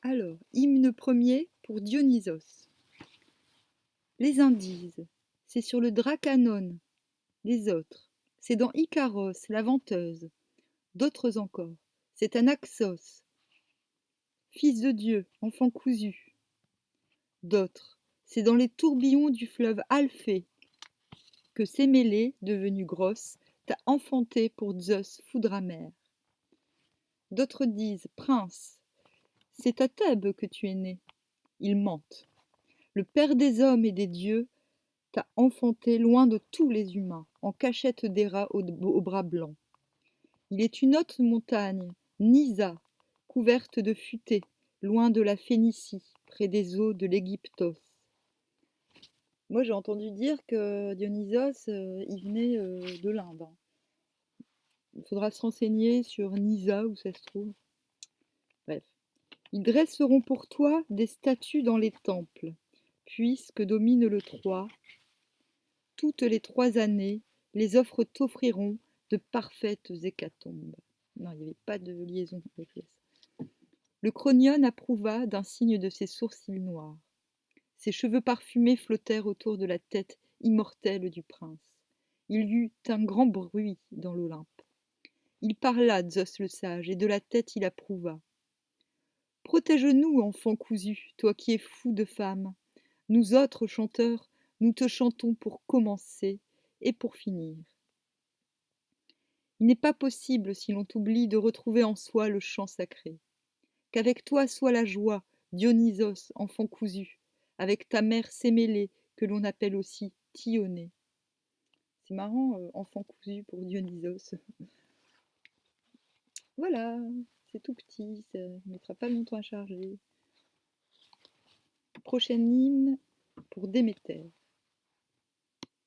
Alors, hymne premier pour Dionysos. Les uns disent, c'est sur le Dracanon. Les autres, c'est dans Icaros, la venteuse. D'autres encore, c'est à Naxos, fils de Dieu, enfant cousu. D'autres, c'est dans les tourbillons du fleuve Alphée que Sémélé, devenue grosse, t'a enfanté pour Zeus foudre amère. D'autres disent, prince, c'est à Thèbes que tu es né. Ils mentent. Le père des hommes et des dieux t'a enfanté loin de tous les humains, en cachette des rats aux bras blancs. Il est une haute montagne, Nisa, couverte de futaies, loin de la Phénicie, près des eaux de l'Égyptos. Moi, j'ai entendu dire que Dionysos, il venait de l'Inde, hein. Il faudra se renseigner sur Nisa, où ça se trouve. Bref. Ils dresseront pour toi des statues dans les temples, puisque domine le Troie. Toutes les 3 années, les offres t'offriront de parfaites hécatombes. Non, il n'y avait pas de liaison avec les. Le cronion approuva d'un signe de ses sourcils noirs. Ses cheveux parfumés flottèrent autour de la tête immortelle du prince. Il y eut un grand bruit dans l'Olympe. Il parla, Zeus le sage, et de la tête il approuva. Protège-nous, enfant cousu, toi qui es fou de femme. Nous autres chanteurs, nous te chantons pour commencer et pour finir. Il n'est pas possible, si l'on t'oublie, de retrouver en soi le chant sacré. Qu'avec toi soit la joie, Dionysos, enfant cousu, avec ta mère Sémélé, que l'on appelle aussi Thionée. C'est marrant, enfant cousu pour Dionysos. Voilà, c'est tout petit, ça ne mettra pas longtemps à charger. Prochaine hymne pour Déméter.